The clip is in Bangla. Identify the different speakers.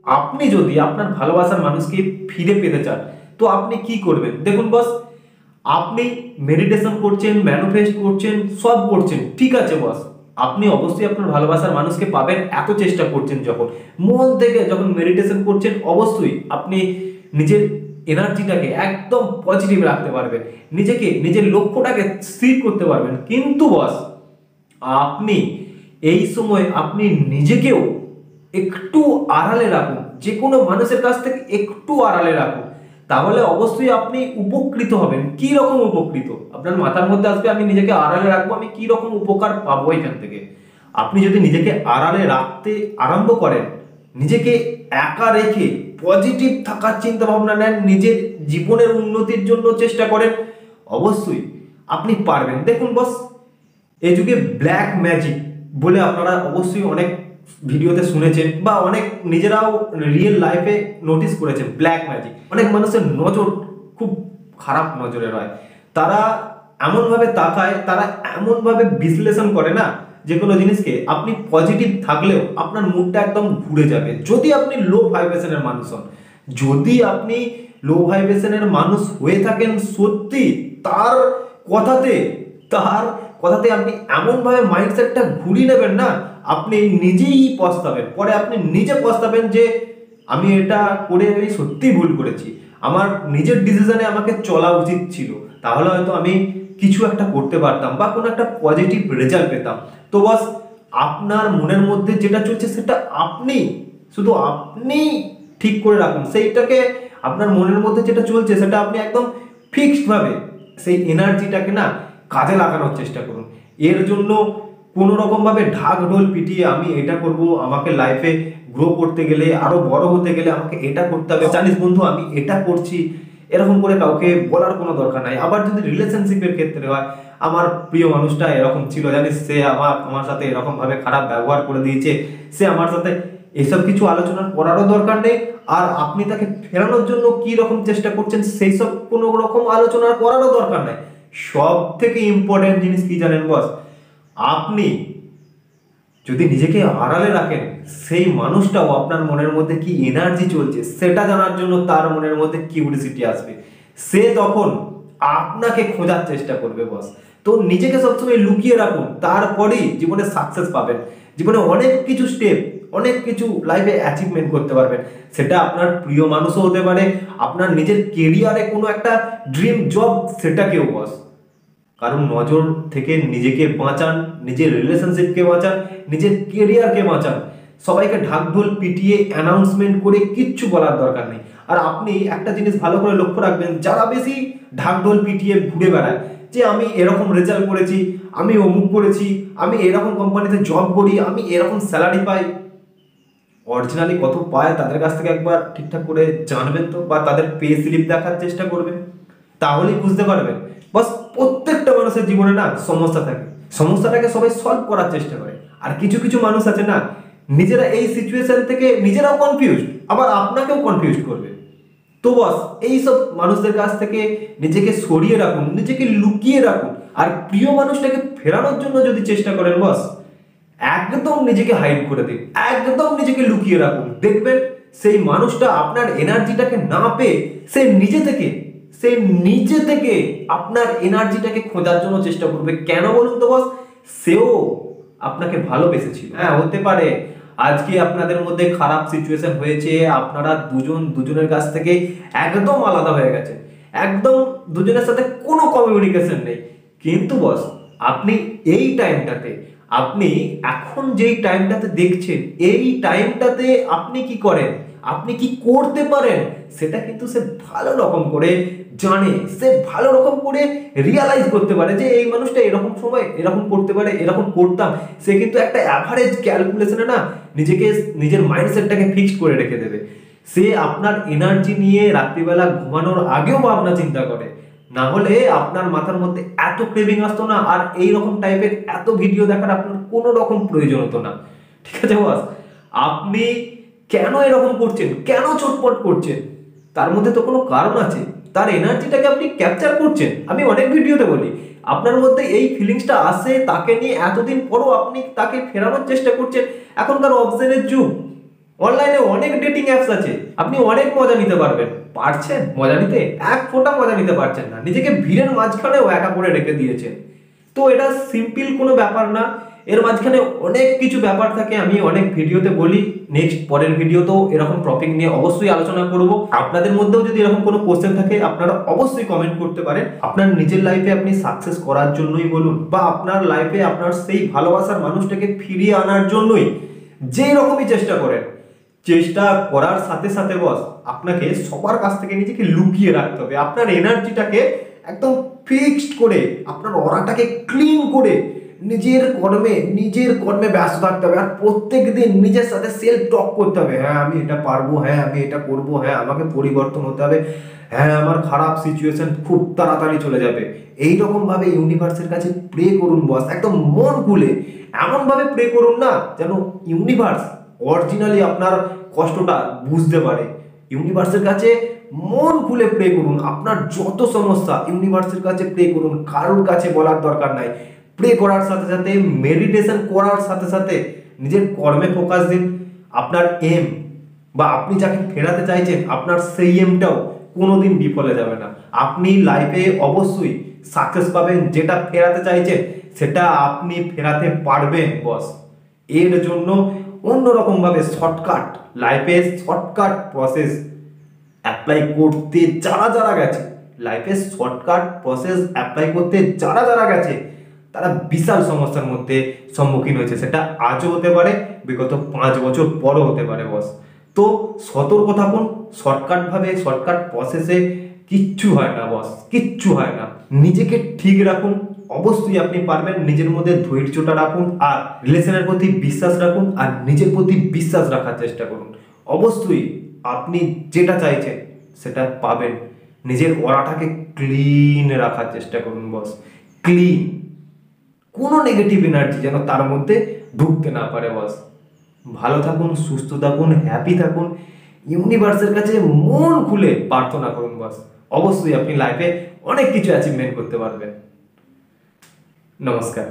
Speaker 1: আপনি যদি আপনার ভালোবাসার মানুষকে ফিরে পেতে চান, তো আপনি কি করবেন? দেখুন বস, আপনি মেডিটেশন করছেন, ম্যানিফেস্ট করছেন, সব করছেন, ঠিক আছে বস। আপনি অবশ্যই আপনার ভালোবাসার মানুষকে পাবেন, এত চেষ্টা করছেন যখন, মন থেকে যখন মেডিটেশন করছেন, অবশ্যই আপনি নিজের এনার্জিটাকে একদম পজিটিভ রাখতে পারবেন, নিজেকে নিজের লক্ষ্যটাকে স্থির করতে পারবেন। কিন্তু বস, আপনি এই সময় আপনি নিজেকেও একটু আড়ালে রাখুন, যে কোনো মানুষের কাছ থেকে একটু আড়ালে রাখুন, তাহলে অবশ্যই আপনি উপকৃত হবেন। কি রকম উপকৃত? আপনার মাথার মধ্যে আসবে আমি নিজেকে আড়ালে রাখবো, আমি কি রকম উপকার পাবো এখান থেকে। আপনি যদি নিজেকে আড়ালে রাখতে আরম্ভ করেন, নিজেকে একা রেখে পজিটিভ থাকার চিন্তা ভাবনা নেন, নিজের জীবনের উন্নতির জন্য চেষ্টা করেন, অবশ্যই আপনি পারবেন। দেখুন বস, এই যুগে ব্ল্যাক ম্যাজিক বলে আপনারা অবশ্যই অনেক ভিডিওতে শুনেছেন, বা অনেক নিজেরাও রিয়েল লাইফে নোটিস করেছেন। ব্ল্যাক ম্যাজিক, অনেক মানুষের নজর খুব খারাপ নজরের হয়, তারা এমনভাবে তাকায়, তারা এমনভাবে বিশ্লেষণ করে না যে কোনো জিনিসকে। আপনি পজিটিভ থাকলেও আপনার মুডটা একদম ঘুরে যাবে যদি আপনি লো ভাইব্রেশনের মানুষ হন। যদি আপনি লো ভাইব্রেশনের মানুষ হয়ে থাকেন, সত্যি তার কথাতে তার কথাতে আপনি এমনভাবে মাইন্ডসেটটা ঘুরিয়ে নেবেন না, আপনি নিজেই পস্তাবেন, পরে আপনি নিজে পস্তাবেন যে আমি এটা করে আমি সত্যিই ভুল করেছি, আমার নিজের ডিসিশনে আমাকে চলা উচিত ছিল, তাহলে হয়তো আমি কিছু একটা করতে পারতাম বা কোনো একটা পজিটিভ রেজাল্ট পেতাম। তো বস, আপনার মনের মধ্যে যেটা চলছে সেটা আপনি, শুধু আপনি ঠিক করে রাখুন সেইটাকে। আপনার মনের মধ্যে যেটা চলছে সেটা আপনি একদম ফিক্সড ভাবে সেই এনার্জিটাকে না কাজে লাগানোর চেষ্টা করুন। এর জন্য কোনো রকম ভাবে ঢাক ঢোল পিটিয়ে আমি এটা করব, আমাকে লাইফে গ্রো করতে গেলে, আরো বড় হতে গেলে আমাকে এটা করতে হবে, জানিস বন্ধু আমি এটা করছি, এরকম করে কাউকে বলার কোনো দরকার নাই। আবার যদি রিলেশনশিপের ক্ষেত্রে হয়, আমার প্রিয় মানুষটা এরকম ছিল জানিস, সে আমার সাথে এরকম ভাবে খারাপ ব্যবহার করে দিয়েছে, সে আমার সাথে, এসব কিছু আলোচনা করারও দরকার নেই। আর আপনি তাকে ফেরানোর জন্য কি রকম চেষ্টা করছেন সেই সব কোনো রকম আলোচনা করারও দরকার নাই। সব থেকে ইম্পর্টেন্ট জিনিস কি জানেন বস, আপনি যদি নিজেকে আড়ালে রাখেন, সেই মানুষটাও আপনার মনের মধ্যে কি এনার্জি চলছে সেটা জানার জন্য তার মনের মধ্যে কিউরিসিটি আসবে, সে তখন আপনাকে খোঁজার চেষ্টা করবে বস। তো নিজেকে সবসময় লুকিয়ে রাখুন, তারপরেই জীবনে সাকসেস পাবেন, জীবনে অনেক কিছু স্টেপ, অনেক কিছু লাইফে অ্যাচিভমেন্ট করতে পারবেন। সেটা আপনার প্রিয় মানুষও হতে পারে, আপনার নিজের কেরিয়ারে কোনো একটা ড্রিম জব, সেটাকেও বস। কারণ নজর থেকে নিজেকে বাঁচান, নিজের রিলেশনশিপকে বাঁচান, নিজের কেরিয়ারকে বাঁচান। সবাইকে ঢাকঢোল পিটিয়ে অ্যানাউন্সমেন্ট করে কিচ্ছু বলার দরকার নেই। আর আপনি একটা জিনিস ভালো করে লক্ষ্য রাখবেন, যারা বেশি ঢাকঢোল পিটিয়ে ঘুরে বেড়ায় যে আমি এরকম রেজাল্ট করেছি, আমি অমুক করেছি, আমি এরকম কোম্পানিতে জব করি, আমি এরকম স্যালারি পাই, অরিজিনালি কত পায় তাদের কাছ থেকে একবার ঠিকঠাক করে জানবেন তো, বা তাদের পে স্লিপ দেখার চেষ্টা করবেন, তাহলেই বুঝতে পারবেন। বাস, প্রত্যেকটা মানুষের জীবনে না সমস্যা থাকে, সমস্যাটাকে সবাই সলভ করার চেষ্টা করে। আর কিছু কিছু মানুষ আছে না, নিজেরা এই সিচুয়েশন থেকে নিজেরাও কনফিউজড, আবার আপনাকেও কনফিউজ করবে। তো বস, এই সব মানুষদের কাছ থেকে নিজেকে সরিয়ে রাখুন, নিজেকে লুকিয়ে রাখুন। আর প্রিয় মানুষটাকে ফেরানোর জন্য যদি চেষ্টা করেন বস, একদম নিজেকে হাইড করে দিন, একদম নিজেকে লুকিয়ে রাখুন, দেখবেন সেই মানুষটা আপনার এনার্জিটাকে না পেয়ে সে নিজে থেকে আপনার এনার্জিটাকে খোঁজার জন্য চেষ্টা করবে। কেন বলুন তো বস, সেও আপনাকে ভালোবেসেছিল। হ্যাঁ, হতে পারে আজকে আপনাদের মধ্যে খারাপ সিচুয়েশন হয়েছে, আপনারা দুজন দুজনের কাছ থেকে একদম আলাদা হয়ে গেছে, একদম দুজনের সাথে কোনো কমিউনিকেশন নেই। কিন্তু বস, আপনি এই টাইমটাতে, আপনি এখন যেই টাইমটাতে দেখছেন, এই টাইমটাতে আপনি কি করেন, আপনি কি করতে পারেন, সেটা কিন্তু সে ভালো রকম করে জানে, সে ভালো রকম করে রিয়ালাইজ করতে পারে যে এই মানুষটা এরকম সময় এরকম করতে পারে, এরকম করতাম। সে কিন্তু একটা অ্যাভারেজ ক্যালকুলেশনে না নিজেকে, নিজের মাইন্ডসেটটাকে ফিক্সড করে রেখে দেবে। সে আপনার এনার্জি নিয়ে রাত্রিবেলা ঘুমানোর আগেও ভাবনা চিন্তা করে, না হলে আপনার মাথার মধ্যে এত ক্রেভিং আসতো না, আর এই রকম টাইপের এত ভিডিও দেখার আপনার কোনো রকম প্রয়োজন হতো না। ঠিক আছে বস, আপনি কেন এরকম করছেন, কেন চটপট করছেন, তার মধ্যে তো কোনো কারণ আছে। তার এনার্জিটাকে আপনি ক্যাপচার করছেন। আমি অনেক ভিডিওতে বলি, আপনার মধ্যে এই ফিলিংসটা আসে, তাকে নিয়ে এতদিন পরও আপনি তাকে ফেরানোর চেষ্টা করছেন। এখনকার অপশনের যুগ, অনলাইনে অনেক ডেটিং অ্যাপস আছে, আপনি অনেক মজা নিতে পারবেন। পারছেন মজা নিতে? এক ফোঁটা মজা নিতে পারছেন না, নিজেকে ভিড়ের মাঝখানেও একা করে রেখে দিয়েছেন। তো এটা সিম্পল কোনো ব্যাপার না, এর মাঝখানে অনেক কিছু ব্যাপার থাকে। আমি অনেক ভিডিওতে বলি, নেক্সট পরের ভিডিওতেও এরকম টপিক নিয়ে অবশ্যই আলোচনা করব। আপনাদের মধ্যেও যদি এরকম কোনো কোশ্চেন থাকে আপনারা অবশ্যই কমেন্ট করতে পারেন। আপনার নিজের লাইফে আপনি সাকসেস করার জন্যই বলুন, বা আপনার লাইফে আপনার সেই ভালোবাসার মানুষটাকে ফিরিয়ে আনার জন্যই যেই রকমই চেষ্টা করেন, চেষ্টা করার সাথে সাথে বস আপনাকে সবার কাছ থেকে নিজেকে লুকিয়ে রাখতে হবে। আপনার এনার্জিটাকে একদম ফিক্সড করে, আপনার অরাটাকে ক্লিন করে নিজের কর্মে ব্যস্ত থাকতে হবে। আর প্রত্যেক দিন নিজের সাথে সেলফ টক করতে হবে, হ্যাঁ আমি এটা পারবো, হ্যাঁ আমি এটা করবো, হ্যাঁ আমাকে পরিবর্তন হতে হবে, হ্যাঁ আমার খারাপ সিচুয়েশন খুব তাড়াতাড়ি চলে যাবে। এইরকম ভাবে ইউনিভার্সের কাছে প্রে করুন বস, একদম মন খুলে। এমন ভাবে প্রে করুন না যেন ইউনিভার্স অরিজিনালি আপনার কষ্টটা বুঝতে পারে। ইউনিভার্সের কাছে মন খুলে প্রে করুন, আপনার যত সমস্যা ইউনিভার্সের কাছে প্রে করুন, কারোর কাছে বলার দরকার নাই। প্রে করার সাথে সাথে, মেডিটেশন করার সাথে সাথে নিজের কর্মে ফোকাস দিন। আপনার এম বা আপনি যাকে ফেরাতে চাইছেন, আপনার সেই এমটাও কোনোদিন বিফলে যাবে না। আপনি লাইফে অবশ্যই সাকসেস পাবেন, যেটা ফেরাতে চাইছেন সেটা আপনি ফেরাতে পারবেন বস। এর জন্য অন্যরকম ভাবে শর্টকাট, লাইফে শর্টকাট প্রসেস অ্যাপ্লাই করতে যারা গেছে, লাইফে শর্টকাট প্রসেস অ্যাপ্লাই করতে যারা গেছে, তারা বিশাল সমস্যার মধ্যে সম্মুখীন হয়েছে। সেটা আজও হতে পারে, বিগত 5 বছর পরও হতে পারে বস। তো সতর্ক থাকুন, শর্টকাট প্রসেসে কিচ্ছু হয় না বস, কিচ্ছু হয় না। নিজেকে ঠিক রাখুন, অবশ্যই আপনি পারবেন। নিজের মধ্যে ধৈর্যটা রাখুন, আর রিলেশনের প্রতি বিশ্বাস রাখুন, আর নিজের প্রতি বিশ্বাস রাখার চেষ্টা করুন। অবশ্যই আপনি যেটা চাইছেন সেটা পাবেন। নিজের অরাটাকে ক্লিন রাখার চেষ্টা করুন বস, ক্লিন। কোনো নেগেটিভ এনার্জি যেন তার মধ্যে ঢুকতে না পারে বস। ভালো থাকুন, সুস্থ থাকুন, হ্যাপি থাকুন, ইউনিভার্সের কাছে মন খুলে প্রার্থনা করুন বস। অবশ্যই আপনি লাইফে অনেক কিছু অ্যাচিভমেন্ট করতে পারবেন। নমস্কার।